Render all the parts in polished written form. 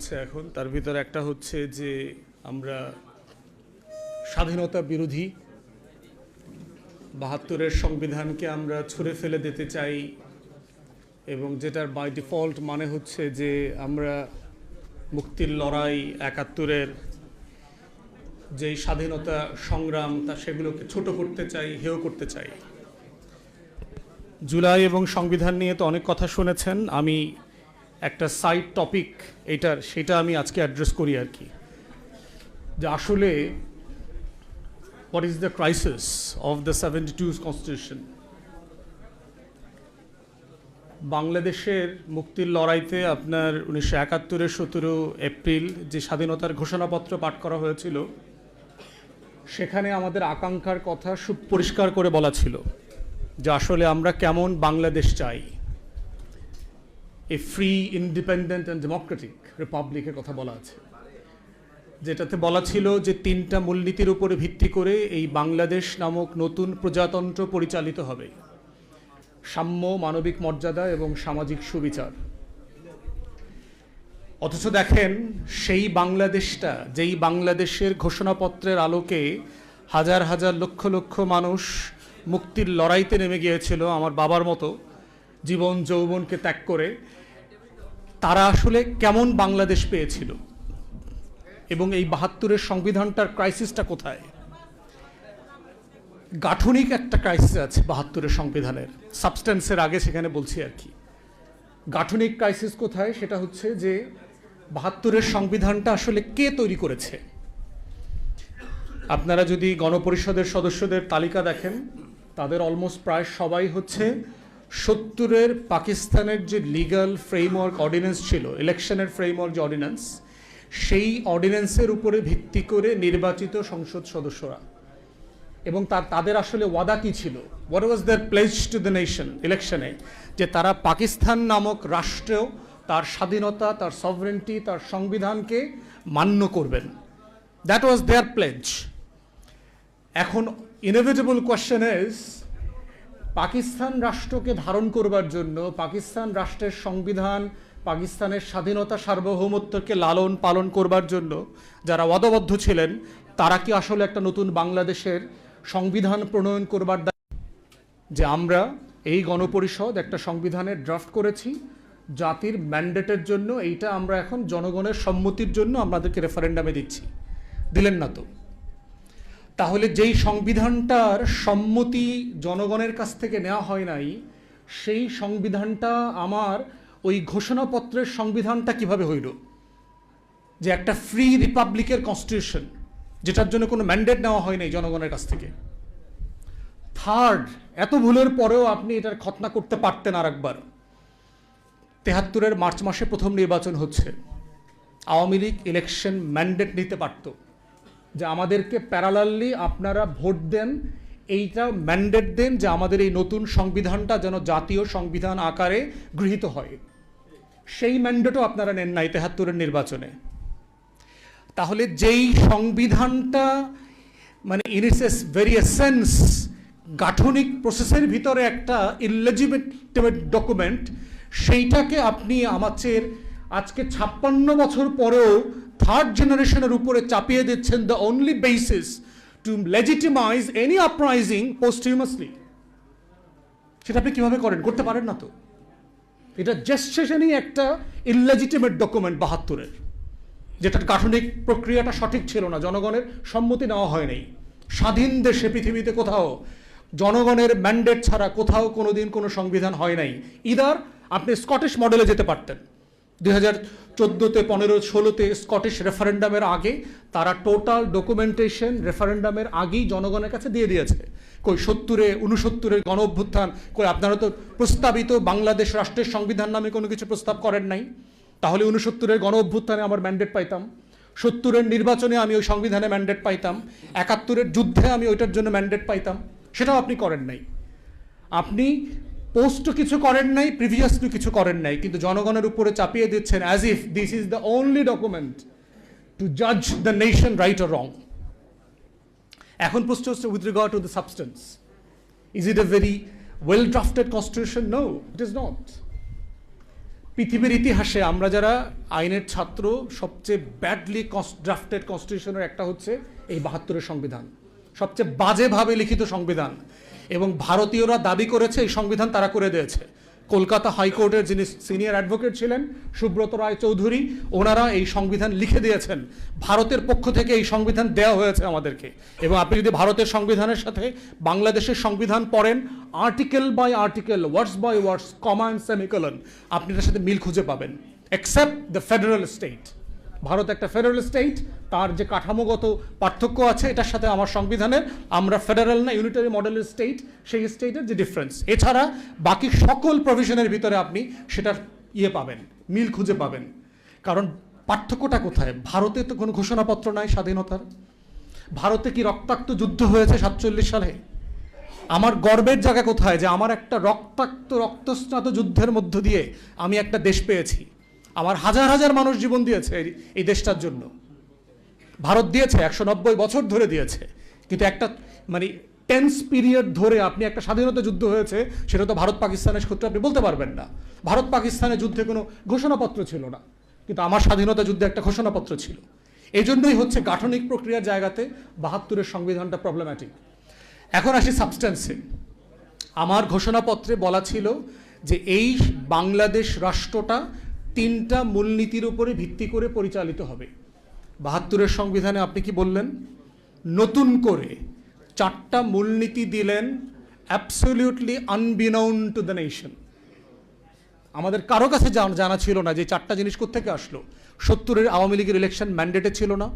হচ্ছে এখন, তার ভিতরে একটা হচ্ছে যে আমরা স্বাধীনতা বিরোধী, ৭২-এর সংবিধানকে আমরা ছুঁড়ে ফেলে দিতে চাই, এবং যেটার বাই ডিফল্ট মানে হচ্ছে যে আমরা মুক্তির লড়াই, ৭১-এর যেই স্বাধীনতা সংগ্রাম তা সেগুলোকে ছোট করতে চাই, হেয় করতে চাই। জুলাই এবং সংবিধান নিয়ে তো অনেক কথা শুনেছেন, আমি একটা সাইড টপিক সেটা আমি আজকে অ্যাড্রেস করি আর কি, যে আসলে what is the crisis of the 72 constitution? বাংলাদেশের মুক্তির লড়াইতে আপনার 1971-এর 17 এপ্রিল যে স্বাধীনতার ঘোষণাপত্র পাঠ করা হয়েছিল, সেখানে আমাদের আকাঙ্ক্ষার কথা সুপরিষ্কার করে বলা ছিল যে আসলে আমরা কেমন বাংলাদেশ চাই। A free, independent and democratic রিপাবলিকের কথা বলা আছে, যেটাতে বলা ছিল যে 3টা মূলনীতির উপরে ভিত্তি করে এই বাংলাদেশ নামক নতুন প্রজাতন্ত্র পরিচালিত হবে: সাম্য, মানবিক মর্যাদা এবং সামাজিক সুবিচার। অথচ দেখেন, সেই বাংলাদেশটা, যেই বাংলাদেশের ঘোষণাপত্রের আলোকে হাজার হাজার লক্ষ লক্ষ মানুষ মুক্তির লড়াইতে নেমে গিয়েছিল আমার বাবার মতো, জীবন যৌবনকে ত্যাগ করে, তারা আসলে কেমন বাংলাদেশ পেয়েছিল এবং এই ৭২-এর সংবিধানটার ক্রাইসিসটা কোথায়? গাঠনিক একটা ক্রাইসিস আছে ৭২-এর সংবিধানের, সাবস্টেন্সের আগে সেখানে বলছি আর কি। গাঠনিক ক্রাইসিস কোথায়? সেটা হচ্ছে যে ৭২-এর সংবিধানটা আসলে কে তৈরি করেছে। আপনারা যদি গণপরিষদের সদস্যদের তালিকা দেখেন, তাদের অলমোস্ট প্রায় সবাই হচ্ছে ৭০-এর পাকিস্তানের যে লিগ্যাল ফ্রেমওয়ার্ক অর্ডিন্যান্স ছিল, ইলেকশনের ফ্রেমওয়ার্ক যে অর্ডিন্যান্স, সেই অর্ডিন্যান্সের উপরে ভিত্তি করে নির্বাচিত সংসদ সদস্যরা। এবং তাদের আসলে ওয়াদা কী ছিল? What was their pledge to the nation ইলেকশনে? যে তারা পাকিস্তান নামক রাষ্ট্রেও তার স্বাধীনতা, তার সভরেন্টি, তার সংবিধানকে মান্য করবেন। That was their pledge. এখন ইনএভিটেবল কোয়েশ্চেন ইজ, পাকিস্তান রাষ্ট্রকে ধারণ করবার জন্য, পাকিস্তান রাষ্ট্রের সংবিধান, পাকিস্তানের স্বাধীনতা, সার্বভৌমত্বকে লালন পালন করবার জন্য যারা ওয়াদাবদ্ধ ছিলেন, তারা কি আসলে একটা নতুন বাংলাদেশের সংবিধান প্রণয়ন করবার যে আমরা এই গণপরিষদ একটা সংবিধানের ড্রাফট করেছি জাতির ম্যান্ডেটের জন্য, এইটা আমরা এখন জনগণের সম্মতির জন্য আমাদেরকে রেফারেন্ডামে দিচ্ছি? দিলেন না তো। তাহলে যেই সংবিধানটার সম্মতি জনগণের কাছ থেকে নেওয়া হয় নাই, সেই সংবিধানটা আমার ওই ঘোষণাপত্রের সংবিধানটা কিভাবে হইল? যে একটা ফ্রি রিপাবলিকের কনস্টিটিউশন, যেটার জন্য কোনো ম্যান্ডেট নেওয়া হয় নাই জনগণের কাছ থেকে। থার্ড, এত ভুলের পরেও আপনি এটার খতনা করতে পারতেন আরেকবার। ৭৩-এর মার্চ মাসে প্রথম নির্বাচন হচ্ছে, আওয়ামী লীগ ইলেকশন ম্যান্ডেট নিতে পারত যে আমাদেরকে প্যারালালি আপনারা ভোট দেন, এইটা ম্যান্ডেট দেন যে আমাদের এই নতুন সংবিধানটা যেন জাতীয় সংবিধান আকারে গৃহীত হয়। সেই ম্যান্ডেটও আপনারা নেন নাই ৭৩-এর নির্বাচনে। তাহলে যেই সংবিধানটা মানে ইন ইটস ভেরি এসেন্স গাঠনিক প্রসেসের ভিতরে একটা ইলেজিটিমেট ডকুমেন্ট, সেইটাকে আপনি আমাদের আজকে ৫৬ বছর পরেও থার্ড জেনারেশনের উপরে চাপিয়ে দিচ্ছেন the only basis to legitimize any uprising posthumously. সেটা আপনি কীভাবে করেন? করতে পারেন না তো। এটা জেস্টেশনই একটা ইলেজিটিমেট ডকুমেন্ট ৭২-এর, যেটার গাঠনিক প্রক্রিয়াটা সঠিক ছিল না, জনগণের সম্মতি নেওয়া হয় নাই। স্বাধীন দেশে পৃথিবীতে কোথাও জনগণের ম্যান্ডেট ছাড়া কোথাও কোনোদিন কোনো সংবিধান হয় নাই। ইদার আপনি স্কটিশ মডেলে যেতে পারতেন। 2014-তে, 15-16-তে স্কটিশ রেফারেন্ডামের আগে তারা টোটাল ডকুমেন্টেশন রেফারেন্ডামের আগেই জনগণের কাছে দিয়ে দিয়েছে। কই 70-এ, 69-এর গণ অভ্যুত্থান, কই আপনারা তো প্রস্তাবিত বাংলাদেশ রাষ্ট্রের সংবিধান নামে কোনো কিছু প্রস্তাব করেন নাই। তাহলে 69-এর গণ অভ্যুত্থানে আমার ম্যান্ডেট পাইতাম, 70-এর নির্বাচনে আমি ওই সংবিধানে ম্যান্ডেট পাইতাম, 71-এর যুদ্ধে আমি ওইটার জন্য ম্যান্ডেট পাইতাম। সেটাও আপনি করেন নাই। আপনি পোস্টও কিছু করেন নাই, প্রিভিয়াসলি কিছু করেন নাই, কিন্তু জনগণের উপরে চাপিয়ে দিচ্ছেন as if this is the only document to জাজ the nation right or wrong. এখন প্রশ্ন হচ্ছে with regard to the substance, is it a very well drafted constitution? No, it is not. পৃথিবীর ইতিহাসে আমরা যারা আইনের ছাত্র, সবচেয়ে ব্যাডলি ড্রাফটেড কনস্টিটিউশনের একটা হচ্ছে এই ৭২-এর সংবিধান, সবচেয়ে বাজেভাবে লিখিত সংবিধান। এবং ভারতীয়রা দাবি করেছে এই সংবিধান তারা করে দিয়েছে। কলকাতা হাইকোর্টের যিনি সিনিয়র অ্যাডভোকেট ছিলেন সুব্রত রায় চৌধুরী, ওনারা এই সংবিধান লিখে দিয়েছেন। ভারতের পক্ষ থেকে এই সংবিধান দেওয়া হয়েছে আমাদেরকে। এবং আপনি যদি ভারতের সংবিধানের সাথে বাংলাদেশের সংবিধান পড়েন, article by article, words by words, comma and semicolon, আপনি এটার সাথে মিল খুঁজে পাবেন। Except the federal state, Bharat একটা ফেডারেল স্টেট, তার যে কাঠামোগত পার্থক্য আছে এটার সাথে আমার সংবিধানের, আমরা ফেডারেল না ইউনিটারি মডেলের স্টেট, সেই স্টেটের যে ডিফারেন্স। এছাড়া বাকি সকল প্রভিশনের ভিতরে আপনি সেটার পাবেন, মিল খুঁজে পাবেন। কারণ পার্থক্যটা কোথায়? ভারতে তো কোনো ঘোষণাপত্র নাই স্বাধীনতার। ভারতে কি রক্তাক্ত যুদ্ধ হয়েছে ৪৭ সালে? আমার গর্বের জায়গা কোথায় যে আমার একটা রক্তস্নাত যুদ্ধের মধ্য দিয়ে আমি একটা দেশ পেয়েছি। আমার হাজার হাজার মানুষ জীবন দিয়েছে এই দেশটার জন্য। ভারত দিয়েছে, ১৯০ বছর ধরে দিয়েছে। কিন্তু একটা মানে টেন্স পিরিয়ড ধরে আপনি একটা স্বাধীনতা যুদ্ধ হয়েছে, সেটা তো ভারত পাকিস্তানের ক্ষেত্রে আপনি বলতে পারবেন না। ভারত পাকিস্তানের যুদ্ধে কোনো ঘোষণাপত্র ছিল না, কিন্তু আমার স্বাধীনতা যুদ্ধে একটা ঘোষণাপত্র ছিল। এই জন্যই হচ্ছে গাঠনিক প্রক্রিয়ার জায়গাতে ৭২-এর সংবিধানটা প্রবলেম্যাটিক। এখন আসি সাবস্ট্যান্সে। আমার ঘোষণাপত্রে বলা ছিল যে এই বাংলাদেশ রাষ্ট্রটা ৩টা মূলনীতির উপরে ভিত্তি করে পরিচালিত হবে। ৭২-এর সংবিধানে আপনি কি বললেন? নতুন করে 4টা মূলনীতি দিলেন, অ্যাবসলিউটলি আনবিনাউন টু দ্য নেশন। আমাদের কারো কাছে জানা ছিল না যে 4টা জিনিস কোত্থেকে আসলো। ৭০-এর আওয়ামী লীগের ইলেকশন ম্যান্ডেটে ছিল না,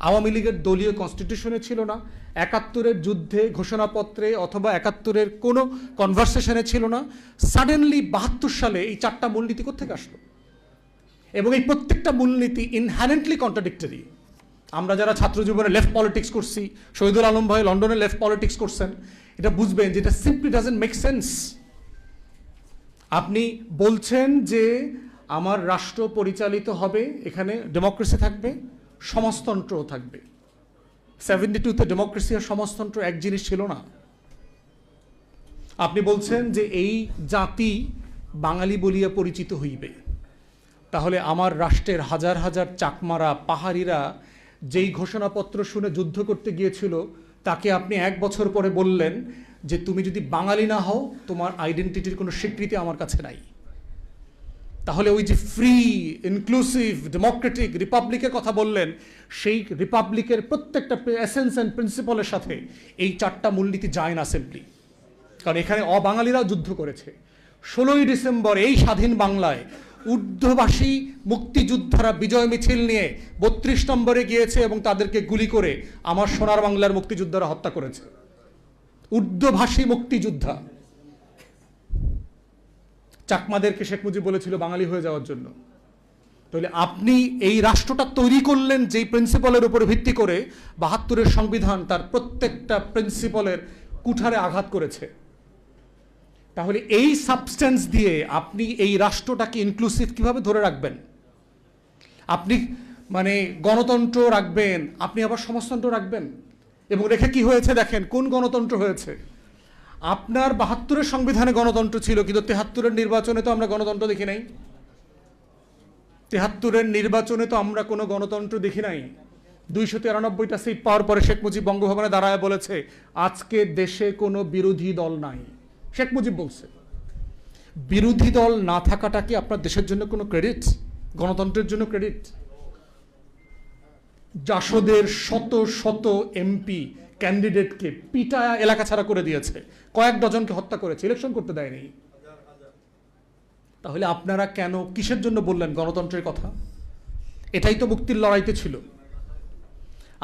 আওয়ামী লীগের দলীয় কনস্টিটিউশনে ছিল না, ৭১-এর যুদ্ধে ঘোষণাপত্রে অথবা ৭১-এর কোনো কনভারসেশনে ছিল না। সাডেনলি ৭২ সালে এই 4টা মূলনীতি কোত্থেকে আসলো? এবং এই প্রত্যেকটা মূলনীতি ইনহ্যারেন্টলি কন্ট্রাডিক্টরি। আমরা যারা ছাত্র জীবনে লেফট পলিটিক্স করছি, শহীদুল আলম ভাই লন্ডনে লেফট পলিটিক্স করছেন, এটা বুঝবেন যে এটা সিম্পলি ডাজন্ট মেক সেন্স। আপনি বলছেন যে আমার রাষ্ট্র পরিচালিত হবে, এখানে ডেমোক্রেসি থাকবে, সমাজতন্ত্রও থাকবে। 72-তে ডেমোক্রেসি আর সমাজতন্ত্র এক জিনিস ছিল না। আপনি বলছেন যে এই জাতি বাঙালি বলিয়া পরিচিত হইবে। তাহলে আমার রাষ্ট্রের হাজার হাজার চাকমারা পাহাড়িরা যেই ঘোষণাপত্র শুনে যুদ্ধ করতে গিয়েছিল, তাকে আপনি 1 বছর পরে বললেন যে তুমি যদি বাঙালি না হও, তোমার আইডেন্টিটির কোনো স্বীকৃতি আমার কাছে নাই। তাহলে ওই যে ফ্রি, ইনক্লুসিভ, ডেমোক্রেটিক রিপাবলিকের কথা বললেন, সেই রিপাবলিকের প্রত্যেকটা এসেন্স অ্যান্ড প্রিন্সিপালের সাথে এই 4টা মূলনীতি যায় না সিম্পলি। কারণ এখানে অবাঙালিরাও যুদ্ধ করেছে। 16ই ডিসেম্বর এই স্বাধীন বাংলায় ঊর্ধ্বভাষী মুক্তিযোদ্ধারা বিজয় মিছিল নিয়ে 32 নম্বরে গিয়েছে এবং তাদেরকে গুলি করে আমার সোনার বাংলার মুক্তিযোদ্ধারা হত্যা করেছে। ঊর্ধ্বভাষী মুক্তিযোদ্ধা। চাকমাদেরকে শেখ মুজিব বলেছিল বাঙালি হয়ে যাওয়ার জন্য। তাহলে আপনি এই রাষ্ট্রটা তৈরি করলেন যেই প্রিন্সিপালের উপরে ভিত্তি করে ৭২-এর সংবিধান তার প্রত্যেকটা প্রিন্সিপালের কুঠারে আঘাত করেছে। তাহলে এই সাবস্টেন্স দিয়ে আপনি এই রাষ্ট্রটাকে ইনক্লুসিভ কিভাবে ধরে রাখবেন? আপনি মানে গণতন্ত্র রাখবেন, আপনি আবার সমাজতন্ত্র রাখবেন। এবং রেখে কি হয়েছে দেখেন, কোন গণতন্ত্র হয়েছে। আপনার ৭২-এর সংবিধানে গণতন্ত্র ছিল, কিন্তু ৭৩-এর নির্বাচনে তো আমরা গণতন্ত্র দেখি নাই। ৭৩-এর নির্বাচনে তো আমরা কোনো গণতন্ত্র দেখি নাই। 293টা সিট পাওয়ার পরে শেখ মুজিব বঙ্গভবনে দাঁড়ায় বলেছে আজকে দেশে কোনো বিরোধী দল নাই। শেখ মুজিব বলছে। বিরোধী দল না থাকাটা কি আপনার দেশের জন্য কোনো ক্রেডিট? গণতন্ত্রের জন্য ক্রেডিট? জাসদের শত শত এমপি ক্যান্ডিডেটকে পিটায়া এলাকা ছাড়া করে দিয়েছে, কয়েক ডজনকে হত্যা করেছে, ইলেকশন করতে দেয়নি। তাহলে আপনারা কেন কিসের জন্য বললেন গণতন্ত্রের কথা? এটাই তো মুক্তির লড়াইতে ছিল।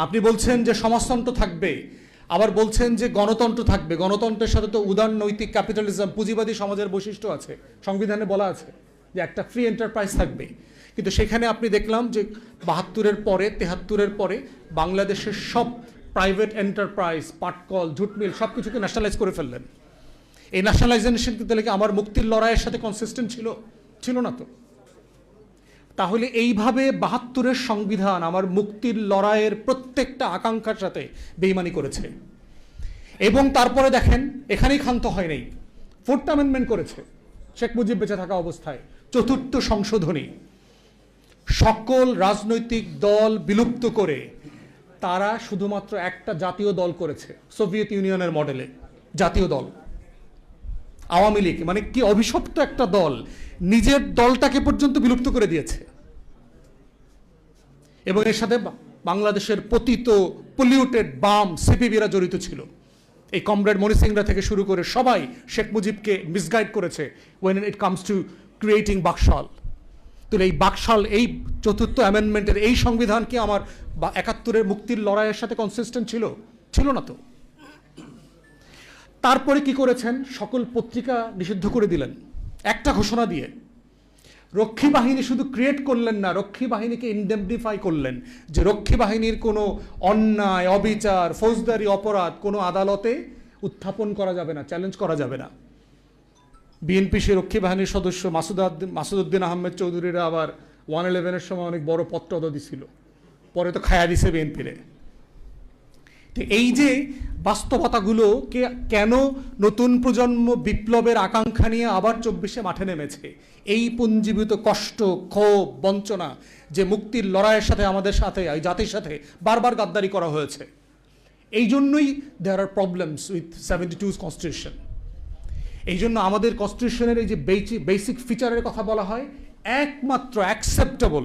আপনি বলছেন যে সমাজতন্ত্র থাকবে, আবার বলছেন যে গণতন্ত্র থাকবে। গণতন্ত্রের সাথে তো উদার নৈতিক ক্যাপিটালিজম, পুঁজিবাদী সমাজের বৈশিষ্ট্য আছে, সংবিধানে বলা আছে যে একটা ফ্রি এন্টারপ্রাইজ থাকবে। কিন্তু সেখানে আপনি দেখলাম যে ৭২-এর পরে, ৭৩-এর পরে বাংলাদেশের সব প্রাইভেট এন্টারপ্রাইজ, পাটকল, জুট মিল সব কিছুকে ন্যাশনালাইজ করে ফেললেন। এই ন্যাশনালাইজেশন কিন্তু কি আমার মুক্তির লড়াইয়ের সাথে কনসিস্টেন্ট ছিল না তো? তাহলে এইভাবে ৭২-এর সংবিধান আমার মুক্তির লড়াইয়ের প্রত্যেকটা আকাঙ্ক্ষার সাথে বেইমানি করেছে। এবং তারপরে দেখেন এখানেই ক্ষান্ত হয় নাই, 4th অ্যামেন্ডমেন্ট করেছে শেখ মুজিব বেঁচে থাকা অবস্থায়। চতুর্থ সংশোধনী সকল রাজনৈতিক দল বিলুপ্ত করে তারা শুধুমাত্র একটা জাতীয় দল করেছে, সোভিয়েত ইউনিয়নের মডেলে জাতীয় দল আওয়ামী লীগ। মানে কি অভিশপ্ত একটা দল, নিজের দলটাকে পর্যন্ত বিলুপ্ত করে দিয়েছে। এবং এর সাথে বাংলাদেশের পতিত পলিউটেড বাম সিপিবিরা জড়িত ছিল। এই কমরেড মনি সিংরা থেকে শুরু করে সবাই শেখ মুজিবকে মিসগাইড করেছে when it comes to creating BAKSAL. তো এই বাকশাল, এই চতুর্থ অ্যামেন্ডমেন্টের এই সংবিধান কি আমার ৭১-এর মুক্তির লড়াইয়ের সাথে কনসিস্টেন্ট ছিল? ছিল না তো। তারপরে কি করেছেন, সকল পত্রিকা নিষিদ্ধ করে দিলেন একটা ঘোষণা দিয়ে। রক্ষী বাহিনী শুধু ক্রিয়েট করলেন না, রক্ষী বাহিনীকে ইনডেমনিফাই করলেন যে রক্ষী বাহিনীর কোনো অন্যায়, অবিচার, ফৌজদারি অপরাধ কোনো আদালতে উত্থাপন করা যাবে না, চ্যালেঞ্জ করা যাবে না। বিএনপি সে রক্ষী বাহিনীর সদস্য মাসুদউদ্দিন আহমেদ চৌধুরীরা আবার 111-এর সময় অনেক বড় পত্র দিছিল, পরে তো খায়া দিছে বিএনপিরে। এই যে বাস্তবতাগুলোকে কেন নতুন প্রজন্ম বিপ্লবের আকাঙ্ক্ষা নিয়ে আবার ২৪-এ মাঠে নেমেছে, এই পুঞ্জীভূত কষ্ট, ক্ষোভ, বঞ্চনা, যে মুক্তির লড়াইয়ের সাথে আমাদের সাথে এই জাতির সাথে বারবার গাদ্দারি করা হয়েছে, এই জন্যই দেয়ার আর প্রবলেমস উইথ 72's কনস্টিটিউশন। এই জন্য আমাদের কনস্টিটিউশনের এই যে বেসিক ফিচারের কথা বলা হয়, একমাত্র acceptable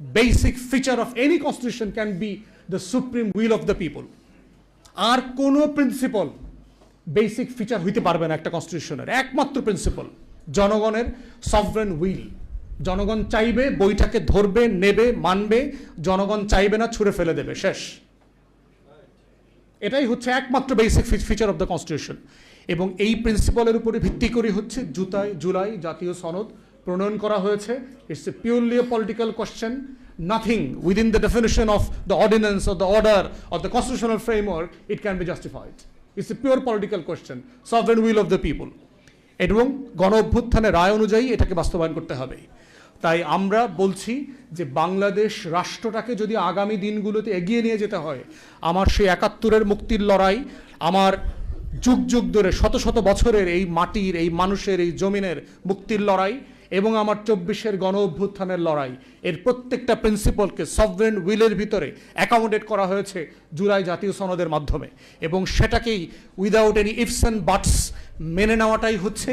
basic feature of any constitution can be the supreme will of the people. আর কোনো প্রিন্সিপাল বেসিক ফিচার হইতে পারবে না একটা কনস্টিটিউশনের। একমাত্র প্রিন্সিপাল জনগণের সভরেন উইল। জনগণ চাইবে, বইটাকে ধরবে, নেবে, মানবে, জনগণ চাইবে না, ছুঁড়ে ফেলে দেবে, শেষ। এটাই হচ্ছে একমাত্র basic feature of the constitution. এবং এই প্রিন্সিপালের উপরে ভিত্তি করে হচ্ছে জুলাই জাতীয় সনদ প্রণয়ন করা হয়েছে। It's a purely a political question, nothing within the definition of the ordinance or the order or the constitutional framework it can be justified. It's a pure political question, sovereign will of the people. এবং গণ অভ্যুত্থানের রায় অনুযায়ী এটাকে বাস্তবায়ন করতে হবে। তাই আমরা বলছি যে বাংলাদেশ রাষ্ট্রটাকে যদি আগামী দিনগুলোতে এগিয়ে নিয়ে যেতে হয়, আমার সেই ৭১-এর মুক্তির লড়াই, আমার যুগ যুগ ধরে শত শত বছরের এই মাটির, এই মানুষের, এই জমিনের মুক্তির লড়াই এবং আমার ২৪-এর গণ অভ্যুত্থানের লড়াই, এর প্রত্যেকটা প্রিন্সিপালকে সভরেন উইলের ভিতরে অ্যাকোমোডেট করা হয়েছে জুলাই জাতীয় সনদের মাধ্যমে। এবং সেটাকেই উইদাউট এনি ইফস অ্যান্ড বাটস মেনে নেওয়াটাই হচ্ছে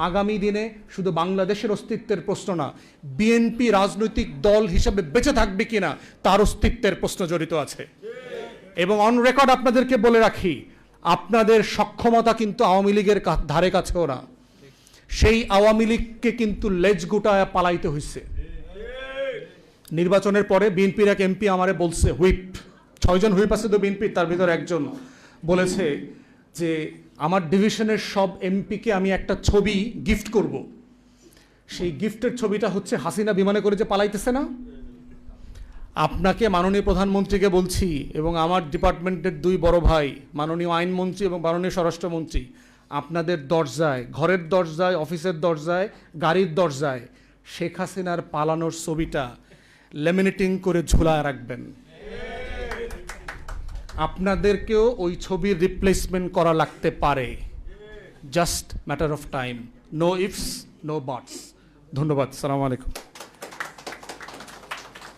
আগামী দিনে শুধু বাংলাদেশের অস্তিত্বের প্রশ্ন না, বিএনপি রাজনৈতিক দল হিসেবে বেঁচে থাকবে কিনা তার অস্তিত্বের প্রশ্ন জড়িত আছে। এবং অন রেকর্ড আপনাদেরকে বলে রাখি, আপনাদের সক্ষমতা কিন্তু আওয়ামী লীগের ধারে কাছেও না। সেই আওয়ামী লীগকে কিন্তু লেজ গুটায় পালাইতে হয়েছে। নির্বাচনের পরে বিএনপির এক এমপি আমারে বলছে, হুইপ ৬ জন হুইপ আছে তো বিএনপির, তার ভিতর একজন বলেছে যে আমার ডিভিশনের সব এমপিকে আমি একটা ছবি গিফট করব। সেই গিফটের ছবিটা হচ্ছে হাসিনা বিমানে করে যে পালাইতেছে না। আপনাকে মাননীয় প্রধানমন্ত্রীকে বলছি এবং আমার ডিপার্টমেন্টের ২ বড় ভাই মাননীয় আইনমন্ত্রী এবং মাননীয় স্বরাষ্ট্রমন্ত্রী, আপনাদের দরজায়, ঘরের দরজায়, অফিসের দরজায়, গাড়ির দরজায় শেখ হাসিনার পালানোর ছবিটা লেমিনেটিং করে ঝুলায় রাখবেন। আপনাদেরকেও ওই ছবির রিপ্লেসমেন্ট করা লাগতে পারে, just matter of time. No ifs, no buts. ধন্যবাদ। আসসালামু আলাইকুম।